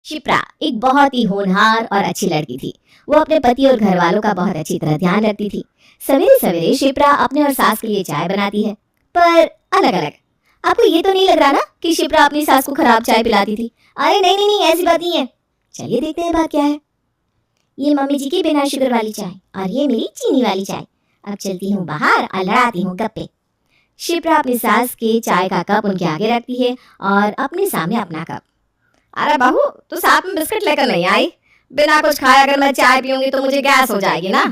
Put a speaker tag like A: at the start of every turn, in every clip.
A: शिप्रा एक बहुत ही होनहार और अच्छी लड़की थी। वो अपने पति और घर वालों का बहुत अच्छी तरह ध्यान रखती थी। सवेरे सवेरे शिप्रा अपने और सास के लिए चाय बनाती है, पर अलग अलग। आपको ये तो नहीं लग रहा ना कि शिप्रा अपनी सास को खराब चाय पिलाती थी? अरे नहीं नहीं नहीं, ऐसी बात नहीं है। चलिए देखते हैं बात क्या है। ये मम्मी जी की बिना शुगर वाली चाय और ये मेरी चीनी वाली चाय। अब चलती हूँ बाहर और लड़ाती हूँ गप्पे। शिप्रा अपनी सास के चाय का कप उनके आगे रखती है और अपने सामने अपना कप। अरे बहू, तू साथ में बिस्किट लेकर नहीं आई? बिना कुछ खाए अगर मैं चाय पीऊंगी तो मुझे गैस हो जाएगी ना।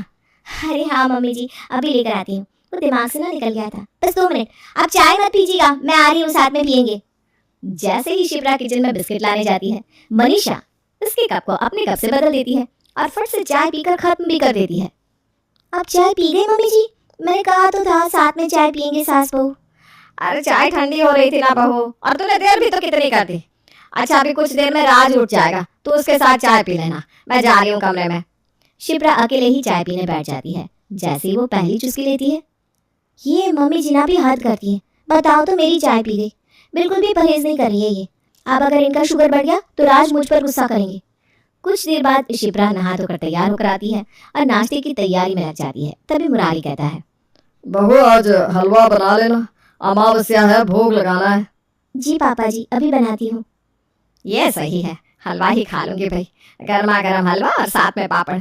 A: अरे हाँ मम्मी जी, अभी लेकर आती हूँ। वो दिमाग से ना निकल गया था। बस 2 मिनट, आप चाय मत पीजिएगा, मैं आ रही हूँ, साथ में पियेंगे। जैसे ही शिप्रा किचन में बिस्किट लाने जाती है, मनीषा उसके कप को अपने कप से बदल देती है और फट से चाय पीकर खत्म भी कर देती है। आप चाय पी गई मम्मी जी? मैंने कहा तो था साथ में चाय पियेंगे सास बहू। अरे चाय ठंडी हो रही थी ना बहू, और तूने देर भी तो कितनी कर दी। अच्छा, अभी कुछ देर में राज उठ जाएगा, तो उसके साथ चाय पी लेना। मैं जा रही हूँ कमरे में। शिप्रा अकेले ही चाय पीने बैठ जाती है। जैसे ही वो पहली चुस्की लेती है, ये मम्मी जिना भी हद करती है। बताओ तो मेरी चाय पी गई, बिल्कुल भी परहेज नहीं कर रही है ये। अब अगर इनका शुगर बढ़ गया तो राज मुझ पर गुस्सा करेंगे। कुछ देर बाद शिप्रा नहा धोकर तैयार होकर आती है और नाश्ते की तैयारी में लग जाती है। तभी मुरारी कहता है,
B: बहू आज हलवा बना लेना, अमावस्या है, भोग लगाना है।
A: जी पापा जी, अभी बनाती हूँ।
B: ये सही है, हलवा ही खा लूंगी भाई, गर्मा गर्म हलवा और साथ में पापड़।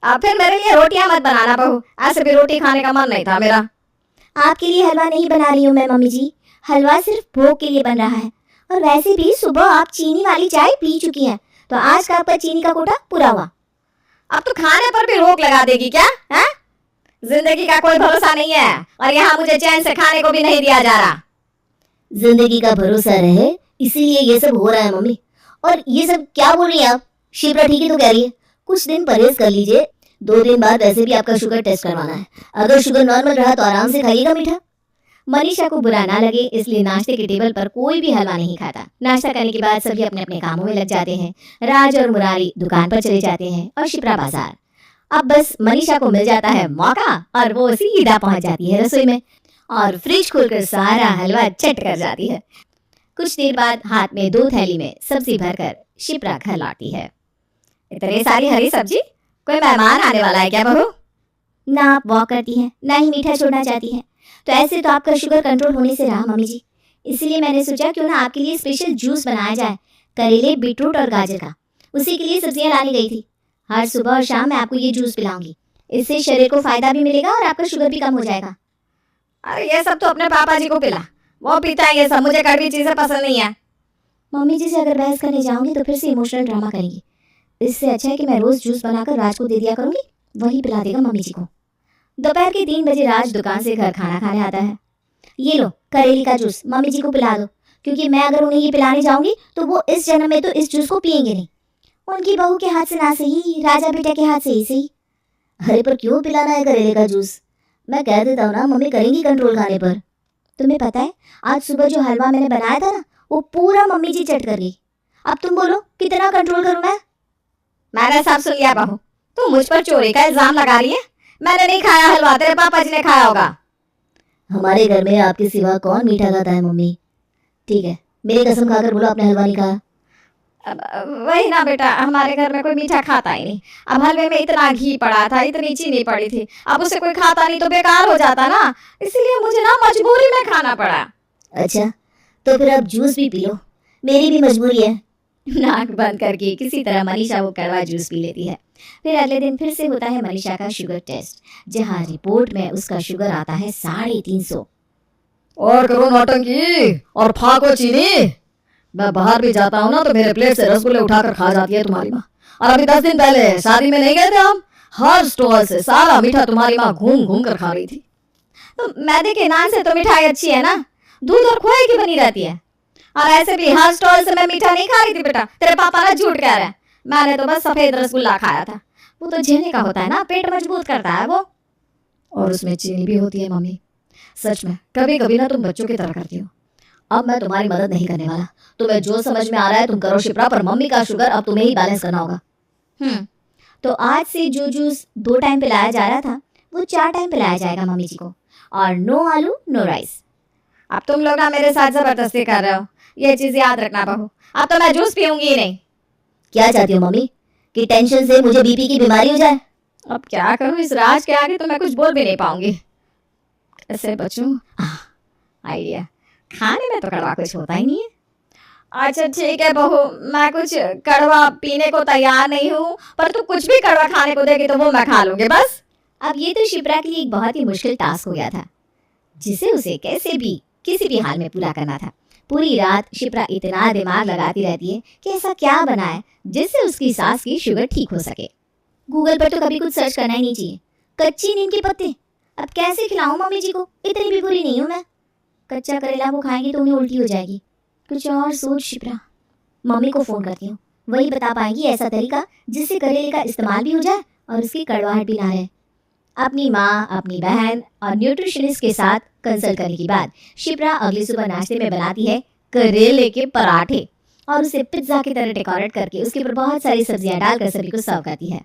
B: अब फिर मेरे लिए रोटियां मत बनाना बहू, ऐसे भी रोटी खाने का मन नहीं था मेरा।
A: आपके लिए हलवा नहीं बना रही हूँ मैं मम्मी जी, हलवा सिर्फ भोग के लिए बन रहा है। और वैसे भी सुबह आप चीनी वाली चाय पी चुकी हैं, तो आज का आपका चीनी का कोटा पूरा हुआ।
B: अब तो खाने पर भी रोक लगा देगी क्या? है? जिंदगी का कोई भरोसा नहीं है, और यहाँ मुझे चैन से खाने को भी नहीं दिया जा रहा।
A: जिंदगी का भरोसा रहे इसीलिए ये सब हो रहा है मम्मी। और ये सब क्या बोल रही हैं आप? शिप्रा ठीक ही तो कह रही है, कुछ दिन परहेज कर लीजिए। 2 दिन बाद वैसे भी आपका शुगर टेस्ट करवाना है। अगर शुगर नॉर्मल रहा तो आराम से खाइएगा मीठा। मनीषा को बुरा ना लगे इसलिए नाश्ते के टेबल पर कोई भी हलवा नहीं खाता। नाश्ता करने के बाद सभी अपने अपने कामों में लग जाते हैं। राज और मुरारी दुकान पर चले जाते हैं और शिप्रा बाजार। अब बस मनीषा को मिल जाता है मौका और वो सीधा पहुंच जाती है रसोई में और फ्रिज खोलकर सारा हलवा चट कर जाती है। कुछ देर बाद हाथ में 2 थैली में सब्जी भरकर शिप्रा घर लौटती है।
B: इतनी सारी हरी सब्जी, कोई मेहमान आने वाला है क्या बहू?
A: ना आप वॉक करती हैं, ना ही मीठा छोड़ना चाहती हैं, तो ऐसे तो आपका शुगर कंट्रोल होने से रहा मम्मी जी। इसलिए मैंने सोचा क्यों ना आपके लिए स्पेशल जूस बनाया जाए, करेले, बीटरूट और गाजर का। उसी के लिए सब्जियां लाने गई थी। हर सुबह और शाम मैं आपको ये जूस पिलाऊंगी। इससे शरीर को फायदा भी मिलेगा और आपका शुगर भी कम हो जाएगा।
B: अरे ये सब तो अपने पापा जी को पिला, वो पीता है ये सब, मुझे कड़वी चीजें पसंद नहीं है।
A: मम्मी जी से अगर बहस करने जाऊंगी तो फिर से इमोशनल ड्रामा करेंगी। इससे अच्छा है कि मैं रोज जूस बनाकर राज को दे दिया करूंगी, वही पिला देगा मम्मी जी को। दोपहर के 3 बजे राज दुकान से घर खाना खाने आता है। ये लो करेली का जूस, मम्मी जी को पिला दो, क्योंकि मैं अगर उन्हें ये पिलाने जाऊंगी तो वो इस जन्म में तो इस जूस को पियेंगे नहीं। उनकी बहू के हाथ से ना सही, राजा बेटा के हाथ से ही सही। अरे पर क्यों पिलाना है करेले का जूस? मैं कह देता हूँ ना, मम्मी करेंगी कंट्रोल खाने पर। तुम्हें पता है आज सुबह जो हलवा मैंने बनाया था ना, वो पूरा मम्मी जी चट कर गई। अब तुम बोलो कितना कंट्रोल करूं मैं?
B: मैंने सब सुन लिया बहू, तू मुझ पर चोरी का इल्जाम लगा रही है। मैंने नहीं खाया हलवा, तेरे पापा जी ने खाया होगा।
A: हमारे घर में आपके सिवा कौन मीठा खाता है मम्मी? ठीक है, मेरी कसम खाकर बोलो आपने हलवा नहीं खाया।
B: वही ना बेटा, हमारे घर में कोई मीठा खाता ही नहीं। अब हलवे में इतना घी पड़ा था, इतनी चीनी पड़ी थी, अब उसे कोई खाता नहीं तो बेकार हो जाता ना, इसलिए मुझे ना मजबूरी में खाना पड़ा।
A: अच्छा, तो फिर अब जूस भी पी लो, मेरी भी मजबूरी है।
B: नाक बंद करके किसी तरह मनीषा वो कड़वा जूस पी लेती है।
A: फिर अगले दिन फिर से होता है मनीषा का शुगर टेस्ट, जहाँ रिपोर्ट में उसका शुगर आता है 350।
B: और करो नौटंकी और फाको चीनी। मैं बाहर भी जाता हूँ ना तो मेरे प्लेट से रसगुल्ले उठाकर खा जाती है तुम्हारी माँ। और अभी 10 दिन पहले शादी में नहीं गए थे हम, हर स्टॉल से सारा मीठा तुम्हारी माँ घूम घूम कर खा रही थी। तो मैदे के नान से तो मिठाई अच्छी है ना, दूध और खोए की बनी रहती है। और ऐसे भी हर स्टॉल से मैं मीठा नहीं खा रही थी बेटा, तेरे पापा ना झूठ कह रहे हैं। मैंने तो बस सफेद रसगुल्ला खाया था, वो तो झेलने का होता है ना, पेट मजबूत करता है वो, और उसमें चीनी भी होती है मम्मी। सच में कभी कभी ना तुम बच्चों की तरह करती हो। अब मैं तुम्हारी मदद नहीं करने वाला, तुम्हें जो समझ में आ रहा है तुम करो शिप्रा, पर मम्मी का शुगर अब तुम्हें ही बैलेंस करना होगा। तो आज से जो जूस 2 टाइम पिलाया जा रहा था वो 4 टाइम पिलाया जाएगा मम्मी जी को, और नो आलू नो राइस। अब तुम लोग ना मेरे साथ जबरदस्ती कर रहे हो, ये चीज याद रखना बहू। अब तो मैं जूस पीऊंगी ही नहीं।
A: क्या चाहती हो मम्मी, कि टेंशन से मुझे बीपी की बीमारी हो जाए?
B: अब क्या करूं, इस राज के आगे तो मैं कुछ बोल भी नहीं पाऊंगी। कैसे बचूं? आइडिया, खाने में तो कड़वा कुछ होता ही नहीं है। अच्छा ठीक है बहू, मैं कुछ कड़वा पीने को तैयार नहीं हूँ, पर तू कुछ भी कड़वा खाने को देगी तो वो मैं खा लूंगी बस।
A: अब ये तो शिप्रा के लिए एक बहुत ही मुश्किल टास्क हो गया था, जिसे उसे कैसे भी किसी भी हाल में पूरा करना था। पूरी रात शिप्रा इतना दिमाग लगाती रहती है कि ऐसा क्या बनाए जिससे उसकी सास की शुगर ठीक हो सके। गूगल पर तो कभी कुछ सर्च करना ही नहीं चाहिए। कच्ची नीम के पत्ते, अब कैसे खिलाऊं मम्मी जी को, इतनी भी बुरी नहीं हूं मैं। कच्चा करेला वो खाएंगी तो उन्हें उल्टी हो जाएगी। कुछ और सोच शिप्रा। मम्मी को फोन करती हूँ, वही बता पाएगी ऐसा तरीका जिससे करेले का इस्तेमाल भी हो जाए और उसकी कड़वाहट भी ना रहे। अपनी माँ, अपनी बहन और न्यूट्रिशनिस्ट के साथ कंसल्ट करने के बाद शिप्रा अगली सुबह नाश्ते में बनाती है करेले के पराठे और उसे पिज्जा की तरह डेकोरेट करके उसके ऊपर बहुत सारी सब्जियां डालकर सभी को सर्व करती है।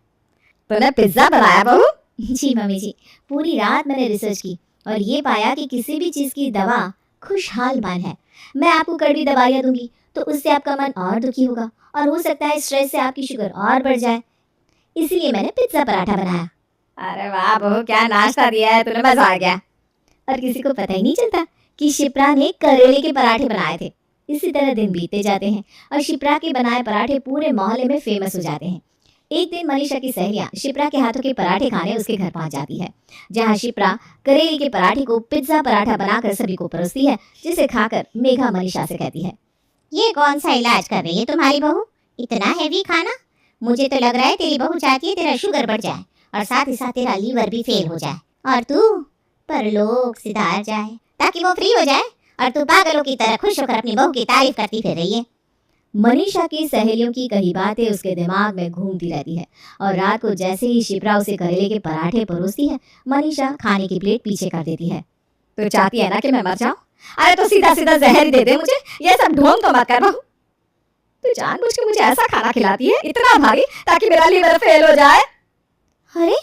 B: तूने पिज्जा बनाया बहू?
A: जी मम्मी जी, पूरी रात मैंने रिसर्च की और ये पाया कि किसी भी चीज की दवा खुशहाल मन है। मैं आपको कड़वी दवाइयाँ दूंगी तो उससे आपका मन और दुखी होगा और हो सकता है स्ट्रेस से आपकी शुगर और बढ़ जाए, इसीलिए मैंने पिज्जा पराठा बनाया।
B: अरे वाह बहू, क्या नाश्ता दिया है तूने, मजा आ गया।
A: और किसी को पता ही नहीं चलता कि शिप्रा ने करेले के पराठे बनाए थे। इसी तरह दिन बीतते जाते हैं और शिप्रा के बनाए पराठे पूरे मोहल्ले में फेमस हो जाते हैं। एक दिन मनीषा की सहेलियां शिप्रा के हाथों के पराठे खाने उसके घर पहुंच जाती है, जहां शिप्रा करेले के पराठे को पिज्जा पराठा बनाकर सभी को परोसती है, जिसे खाकर मेघा मनीषा से कहती है, ये कौन सा इलाज कर रही है तुम्हारी बहू, इतना हैवी खाना? मुझे तो लग रहा है तेरी बहू चाहती है तेरा शुगर बढ़ जाए और साथ ही साथ तेरा लीवर भी फेल हो जाए और तू परलोक सिधार जाए ताकि वो फ्री हो जाए और तू पागलों की तरह खुश होकर अपनी बहू की तारीफ करती फिर रही है। मनीषा की सहेलियों की कही बातें उसके दिमाग में घूमती रहती है और रात को जैसे ही शिप्रा उसे करेले के पराठे परोसती है, मनीषा खाने की प्लेट पीछे कर देती है।
B: तू चाहती है ना कि मैं मर जाऊं? अरे तो सीधा सीधा जहर ही दे दे मुझे, ये सब ढोंग तो मत कर बहू। तू जानबूझ के मुझे ऐसा खाना खिलाती है इतना भारी ताकि मेरा लीवर फेल हो जाए।
A: अरे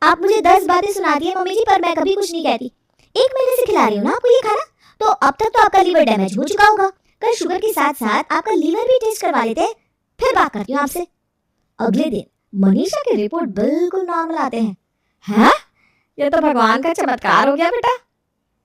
A: आप मुझे 10 बातें सुनाती है मम्मी जी, पर मैं कभी कुछ नहीं कहती। 1 महीने से खिला रही हूँ ना आपको ये खाना, तो अब तक तो आपका लीवर डैमेज हो चुका होगा। कल शुगर के साथ साथ आपका लीवर भी टेस्ट करवा लेते हैं, फिर बात करती हूँ आपसे। अगले दिन मनीषा के रिपोर्ट बिल्कुल नॉर्मल आते हैं।
B: हाँ, ये तो भगवान का चमत्कार हो गया बेटा।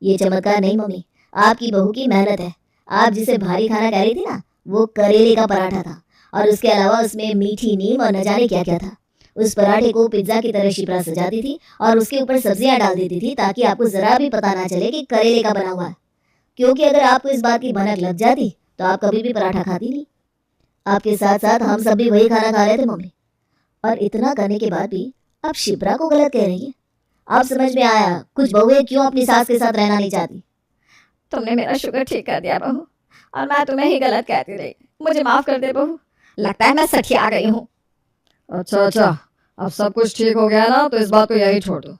A: ये चमत्कार नहीं मम्मी, आपकी बहू की मेहनत है। आप जिसे भारी खाना कह रही थी ना, वो करेले का पराठा था और उसके अलावा उसमें मीठी नीम और न जाने क्या क्या था। उस पराठे को पिज्जा की तरह शिप्रा सजाती थी और उसके ऊपर सब्जियां डाल देती थी ताकि आपको जरा भी पता ना चले कि करेले का बना हुआ है, क्योंकि अगर आपको इस बात की भनक लग जाती तो आप कभी भी पराठा खाती नहीं। आपके साथ साथ हम सब भी वही खाना खा रहे थे मम्मी, और इतना करने के बाद भी आप शिप्रा को गलत कह रही है। आप समझ में आया कुछ बहुएं क्यों अपनी सास के साथ रहना नहीं चाहती।
B: तुमने मेरा शुगर ठीक कर दिया बहू, और मैं तुम्हें ही गलत कहती रही। मुझे माफ कर दे बहू, लगता है मैं सठिया गई हूँ। अच्छा, अब सब कुछ ठीक हो गया ना, तो इस बात को यही छोड़ दो।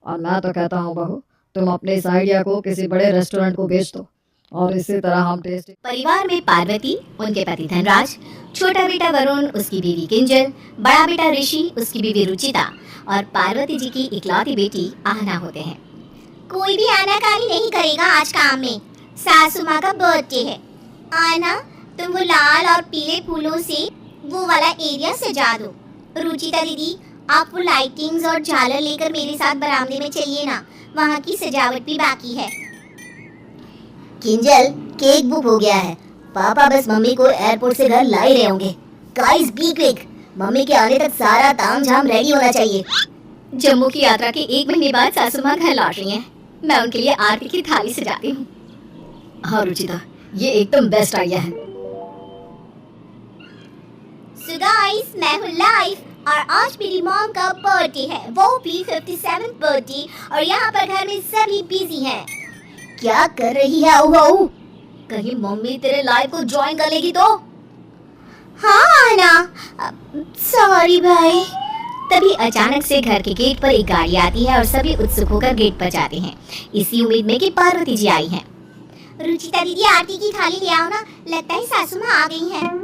B: और मैं तो कहता हूँ बहू, तुम अपने इस आइडिया को किसी बड़े रेस्टोरेंट को बेच दो और इसी तरह हम टेस्ट।
A: परिवार में पार्वती, उनके पति धनराज, छोटा बेटा वरुण, उसकी बीवी किंजल, बड़ा बेटा ऋषि, उसकी बीवी रुचिता और पार्वती जी की इकलौती बेटी आहना होते हैं। कोई भी आनाकानी नहीं करेगा आज काम में, सासू माँ का बर्थडे है। आना, तुम वो लाल और पीले फूलों से वो वाला एरिया सजा दो। रुचिता दीदी, आप वो लाइटिंग्स और झालर लेकर मेरे साथ बरामदे में चलिए ना, वहाँ की सजावट भी बाकी है। किंजल, केक बुक हो गया है, पापा बस मम्मी को एयरपोर्ट से घर ला ही रहे होंगे। गाइस बी क्विक, मम्मी के आने तक सारा तामझाम रेडी होना चाहिए। जम्मू की यात्रा के 1 महीने बाद सासू माँ घर लौट रही हैं। मैं उनके लिए आरती की थाली सजाती हूँ।
B: हाँ रुचिता, ये एकदम बेस्ट आइडिया है।
A: So guys, मैं हूँ लाइव और आज मेरी मॉम का बर्थडे है, वो भी 57th बर्थडे, और यहाँ पर घर में सभी बिजी हैं। क्या कर रही है आओ? कहीं मम्मी तेरे लाइव को ज्वाइन कर लेगी तो? हाँ ना, सॉरी भाई। तभी अचानक से घर के गेट पर एक गाड़ी आती है और सभी उत्सुक होकर गेट पर जाते हैं, इसी उम्मीद में कि पार्वती जी आई हैं। रुचिता दीदी, आरती की थाली ले आओ ना, लगता है सासू माँ आ गई हैं।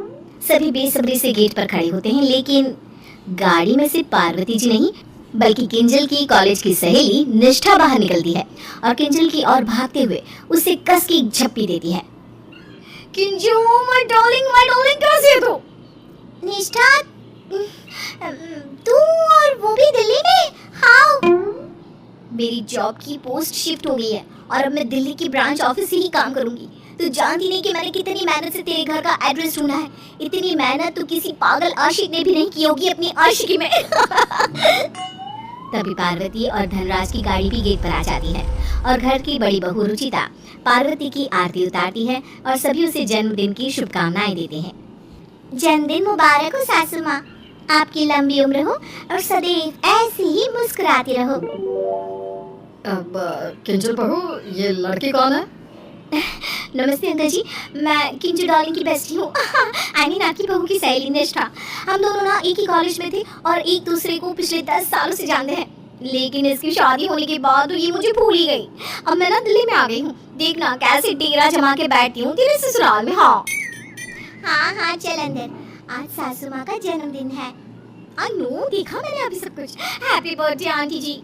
A: सभी बेसब्री से गेट पर खड़े होते हैं, लेकिन गाड़ी में से पार्वती जी नहीं बल्कि किंजल की कॉलेज की सहेली निष्ठा बाहर निकलती है और किंजल की ओर भागते हुए उसे कस की झप्पी देती है। किंजू, माय डार्लिंग कैसे हो? निष्ठा, तू और वो भी दिल्ली में? हाउ? मेरी जॉब की पोस्ट शिफ्ट हो गई है और अब मैं दिल्ली की ब्रांच ऑफिस से ही काम करूंगी। तू जानती नहीं कि मैंने कितनी मेहनत से तेरे घर का एड्रेस ढूंढा है। इतनी मेहनत तो किसी पागल आशिक ने भी नहीं की होगी अपनी आशिकी में। तभी पार्वती और धनराज की गाड़ी भी गेट पर आ जाती है और घर की बड़ी बहू रुचिता पार्वती की आरती उतारती है और सभी उसे जन्मदिन की शुभकामनाएं देते हैं। जन्मदिन मुबारक हो सासू माँ, आपकी लंबी उम्र हो और सदैव ऐसे ही मुस्कुराती रहो।
B: अब किंजल बहू, ये लड़की कौन है?
A: नमस्ते अंकल जी, मैं किंजू डार्लिंग की बेस्टी हूँ। आई मीन आपकी बहू की सहेली निष्ठा। हम दोनों ना एक ही कॉलेज में थे और एक दूसरे को पिछले 10 सालों से जानते हैं, लेकिन इसकी शादी होने के बाद तो ये मुझे भूल ही गई। अब मैं ना दिल्ली में आ गई हूँ, देखना कैसे डेरा जमा के बैठती हूँ तेरे ससुराल में। हाँ चल अंदर, आज सासू माँ का जन्मदिन है। आई नो, देखा मैंने अभी सब कुछ। हैप्पी बर्थडे आंटी जी,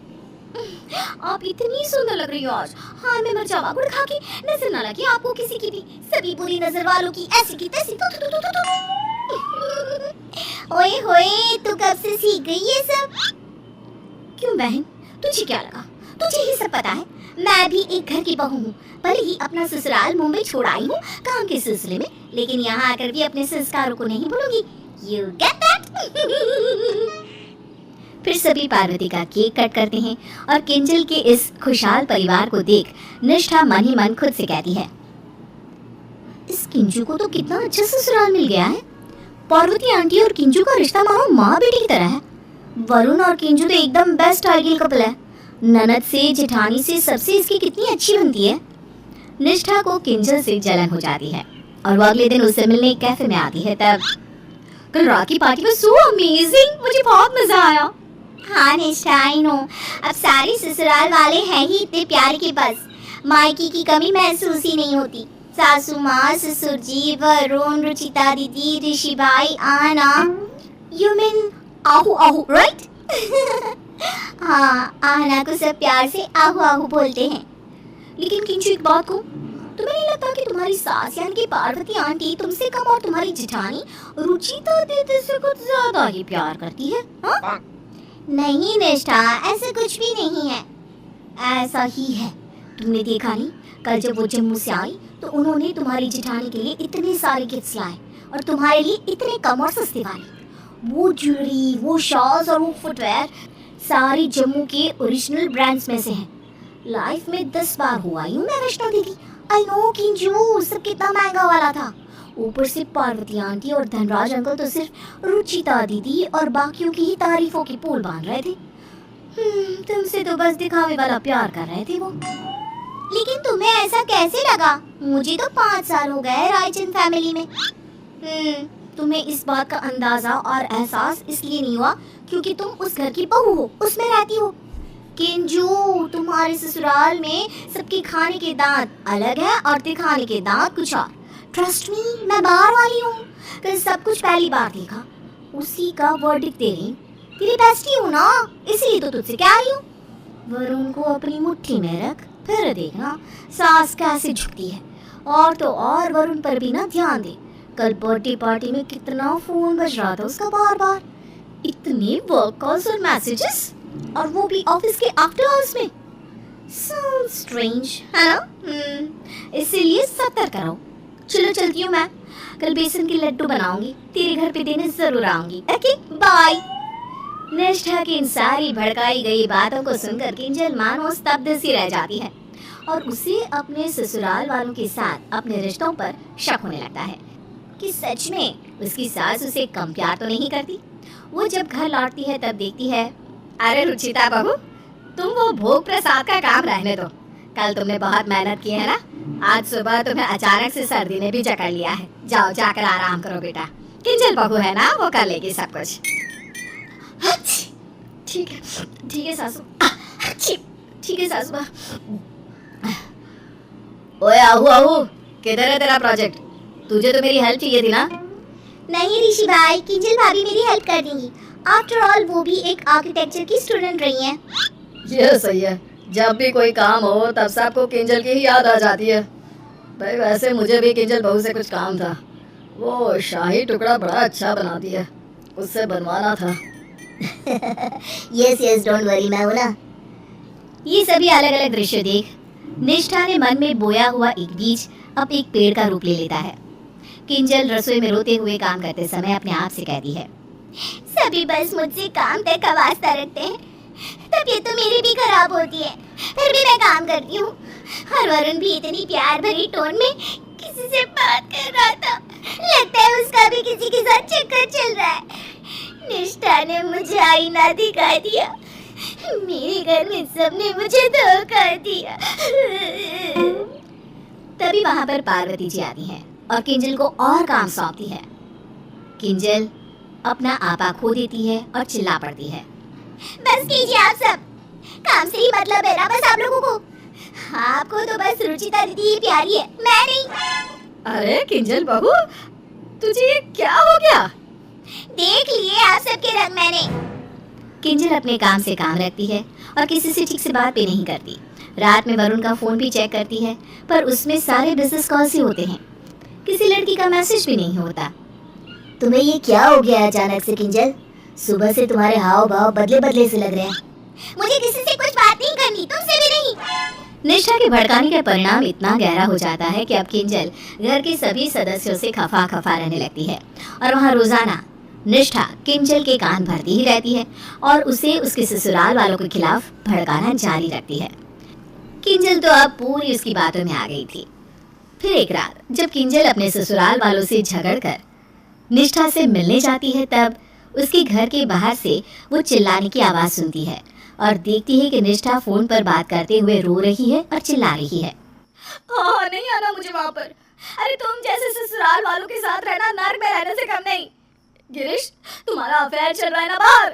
A: आप इतनी सुंदर लग रही हो आज। हाँ, मैं मर जावा गुड़ खा के, नजर ना लगे आपको किसी की भी, सभी बुरी नजर वालों की ऐसी की तैसी। ओए होए, तू कब से सीख गई ये सब? क्यों बहन, तुझे क्या लगा? तुझे ही सब पता है। मैं भी एक घर की बहू हूँ, भले ही अपना ससुराल मुंबई छोड़ आई हूँ काम के सिलसिले में, लेकिन यहाँ आकर भी अपने संस्कारों को नहीं भूलूंगी। You get that? फिर सभी पार्वती का केक कट करते हैं और किंजल के इस खुशहाल परिवार को देख निष्ठा मन ही मन खुद से कहती है, इस किंजू को तो कितना अच्छा ससुराल मिल गया है। पार्वती आंटी और किंजू का रिश्ता मानो माँ बेटी की तरह है। वरुण और किंजू तो एकदम बेस्ट आइडियल कपल है। ननद से, जेठानी से, सबसे इसकी कितनी अच्छी बनती है। निष्ठा को किंजल से जलन हो जाती है और वो अगले दिन उससे मिलने कैफे में आती है। तब कल रात की पार्टी में सो अमेजिंग, मुझे बहुत मजा आया। हाँ निष्ठा, आई नो, अब सारे ससुराल वाले हैं ही इतने प्यार के पास, मायके की कमी महसूस ही नहीं होती। सासू माँ, ससुर जी, वरुण, रुचिता दीदी, ऋषि भाई, आना, you mean Ahu Ahu, right? हाँ, आना को सब प्यार से आहू आहू बोलते हैं। लेकिन किंचू एक बात को, तुम्हें नहीं लगता कि तुम्हारी सास यानी कि पार्वती आंटी तुमसे कम और तुम्हारी जेठानी रुचिता दीदी से कुछ ज्यादा ही प्यार करती है? हाँ? नहीं निष्ठा, ऐसा कुछ भी नहीं है। ऐसा ही है, तुमने देखा नहीं, कल जब वो जम्मू से आई तो उन्होंने तुम्हारी जेठानी के लिए इतने सारे गिफ्ट्स लाए और तुम्हारे लिए इतने कम और सस्ते वाले। वो ज्वेलरी, वो शॉल्स और वो फुटवेयर सारी जम्मू के ओरिजिनल ब्रांड्स में से हैं। लाइफ में 10 बार हुआ हूँ मैं वैष्णो देवी। आई नो किंजू, सब कितना महंगा वाला था। ऊपर से पार्वती आंटी और धनराज अंकल तो सिर्फ रुचिता दीदी और बाकियों की ही तारीफों की पोल बांध रहे थे। तुमसे तो बस दिखावे वाला प्यार कर रहे थे वो। लेकिन तुम्हें ऐसा कैसे लगा? मुझे तो 5 साल हो गए रायचंद फैमिली में। तुम्हें इस बात का अंदाजा और एहसास इसलिए नहीं हुआ क्योंकि तुम उस घर की बहू हो, उसमें रहती हो। किंजू, तुम्हारे ससुराल में सबके खाने के दांत अलग है और दिखाने के दांत कुछ और। ट्रस्ट मी, मैं बाहर वाली हूँ, कल सब कुछ पहली बार देखा, उसी का वर्डिक्ट दे रही। तेरी बेस्टी हूँ ना, इसीलिए तो तुझसे कह रही हूँ। वरुण को अपनी मुट्ठी में रख, फिर देखना सास कैसे झुकती है। और तो और वरुण पर भी ना ध्यान दे, कल बर्थडे पार्टी में कितना फोन बज रहा था उसका बार बार, इतने वर्क कॉल्स और मैसेजेस, और वो भी ऑफिस के आफ्टर आवर्स में। Sounds strange, है ना? इसीलिए सतर्क रहो। चलो चलती हूँ मैं, कल बेसन के लड्डू बनाऊंगी, तेरे घर पे देने जरूर आऊंगी। Okay bye. निष्ठा की इन सारी भड़काई गई बातों को सुनकर किंजल मानो स्तब्ध सी रह जाती है और उसे अपने ससुराल वालों के साथ अपने रिश्तों पर शक होने लगता है कि सच में उसकी सास उसे कम प्यार तो नहीं करती। वो जब घर लौटती है तब देखती है, अरे रुचिता बहू, तुम वो भोग प्रसाद का काम रहने दो, कल तुमने बहुत मेहनत की है ना, आज सुबह तुम्हें अचानक से सर्दी ने भी जकड़ लिया है। जाओ जाकर आराम करो बेटा, किंजल बहू है ना, वो कर लेगी सब कुछ। ठीक है सासू, ठीक है सासू माँ। ओए आहू आहू, किधर है तेरा प्रोजेक्ट? तुझे तो मेरी हेल्प चाहिए थी ना? नहीं ऋषि भाई, किंजल भाभी मेरी हेल्प कर देंगी। आफ्टर ऑल वो भी एक आर्किटेक्चर की स्टूडेंट रही हैं।
B: ये सही है, जब भी कोई काम हो तब सबको किंजल की ही याद आ जाती है। भाई वैसे मुझे भी किंजल बहू से कुछ काम था, वो शाही टुकड़ा बड़ा अच्छा बनाती है, उससे बनवाना था।
A: यस यस डोंट वरी, मैं हूं ना। ये सभी अलग अलग दृश्य देख निष्ठा ने मन में बोया हुआ एक बीज अब एक पेड़ का रूप ले लेता है। किंजल रसोई में रोते हुए काम करते समय अपने आप से कहती है, सभी बस मुझसे काम तक का वास्ता रखते हैं, तबीयत तो मेरी भी खराब होती है, फिर भी मैं काम करती हूँ। और वरुण भी इतनी प्यार भरी टोन में किसी से बात कर रहा था, लगता है उसका भी किसी के साथ चक्कर चल रहा है। निष्ठा ने मुझे आईना दिखा दिया, मेरे घर में सबने मुझे धोखा दिया। तभी वहां पर पार्वती जी आती हैं और किंजल को और काम सौंपती है। किंजल अपना आपा खो देती है और चिल्ला पड़ती है, बस कीजिए आप सब, काम से ही मतलब है ना बस आप लोगों को। आपको तो बस रुचिता दीदी ही प्यारी है, मैं नहीं।
B: अरे किंजल बहू, तुझे ये क्या हो गया?
A: देख लिए आप सबके रंग मैंने। किंजल अपने काम से काम रखती है और किसी से ठीक से बात भी नहीं करती। रात में वरुण का फोन भी चेक करती है, पर उसमें सारे बिजनेस कॉल्स ही होते हैं, किसी लड़की का मैसेज भी नहीं होता। तुम्हें ये क्या हो गया अचानक से किंजल? सुबह से तुम्हारे हाव भाव बदले बदले से लग रहे हैं। मुझे किसी से कुछ बात नहीं करनी, तुमसे भी नहीं। निष्ठा के भड़काने का परिणाम इतना गहरा हो जाता है कि अब किंजल घर के सभी सदस्यों से खफा खफा रहने लगती है और वहाँ रोजाना निष्ठा किंजल के कान भरती ही रहती है और उसे उसके ससुराल वालों के खिलाफ भड़काना जारी रखती है। किंजल तो अब पूरी उसकी बातों में आ गई थी। फिर एक रात जब किंजल अपने ससुराल वालों से झगड़कर निष्ठा से मिलने जाती है, तब उसके घर के बाहर से वो चिल्लाने की आवाज सुनती है और देखती है कि निष्ठा फोन पर बात करते हुए रो रही है और चिल्ला रही है,
B: हाँ नहीं आना मुझे वहाँ पर। अरे तुम जैसे ससुराल वालों के साथ रहना नर्क में रहने से कम नहीं। गिरीश, तुम्हारा अफेयर चल रहा है ना बाहर।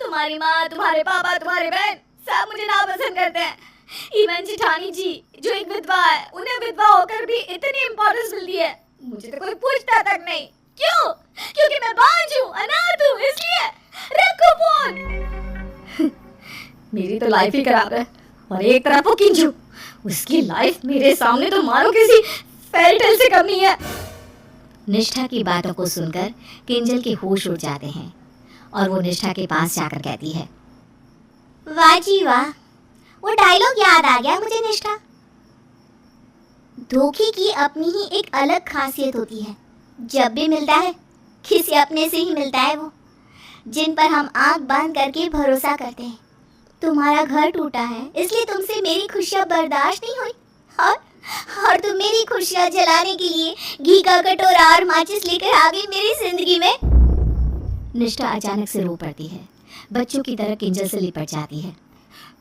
B: तुम्हारी माँ, तुम्हारे पापा, तुम्हारे बहन सब मुझे नापसंद करते हैं। इवन जेठानी जी जो एक विधवा है, उन्हें विधवा होकर भी इतनी इम्पोर्टेंस मिलती है, मुझे तो कोई पूछता तक नहीं। क्यों? क्योंकि मैं बांझ हूँ, अनाथ हूँ, इसलिए। रखो फोन। मेरी तो लाइफ ही खराब है और एक तरफ वो किंजू, उसकी लाइफ मेरे सामने तो मानो किसी फेयरी टेल से कम नहीं है।
A: निष्ठा की बातों को सुनकर किंजल के होश उड़ जाते हैं और वो निष्ठा के पास जाकर कहती है, वाह जी वाह, वो डायलॉग याद आ गया मुझे निष्ठा। धोखे की अपनी ही एक अलग खासियत होती है। जब भी मिलता है किसी अपने से ही मिलता है, वो जिन पर हम आंख बंद करके भरोसा करते हैं। तुम्हारा घर टूटा है इसलिए तुमसे मेरी खुशियां बर्दाश्त नहीं हुई और तुम मेरी खुशियां जलाने के लिए घी का कटोरा और माचिस लेकर आ गई मेरी जिंदगी में। निष्ठा अचानक से रो पड़ती है, बच्चों की तरह किंजल से लिपट जाती है।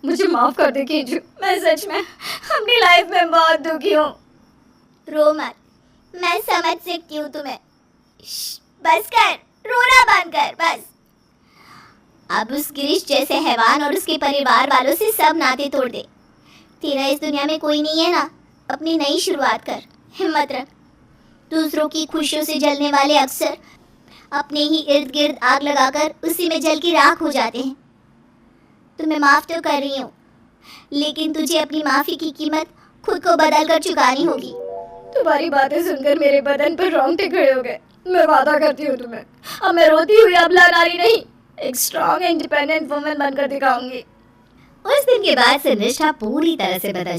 B: मुझे माफ कर दे किंजू, मैं सच में अपनी लाइफ में बहुत दुखी हूँ।
A: रो मत, मैं समझ सकती हूँ तुम्हें। बस कर, रोना बंद कर बस। अब उस गिरीश जैसे हैवान और उसके परिवार वालों से सब नाते तोड़ दे। तेरा इस दुनिया में कोई नहीं है ना, अपनी नई शुरुआत कर, हिम्मत रख। दूसरों की खुशियों से जलने वाले अक्सर अपने ही इर्द गिर्द आग लगाकर उसी में जल की राख हो जाते हैं। तुम्हें माफ तो कर रही हूँ, लेकिन तुझे अपनी माफी की कीमत खुद को बदल कर चुकानी होगी।
B: तुम्हारी बातें सुनकर मेरे बदन पर रोंगटे खड़े हो गए। मैं वादा करती हूँ तुम्हें, अब मैं रोती हुई अबला नारी नहीं, एक स्ट्रॉन्ग इंडिपेंडेंट वुमन बनकर दिखाऊंगी।
A: उस दिन के बाद से निष्ठा पूरी तरह से बदल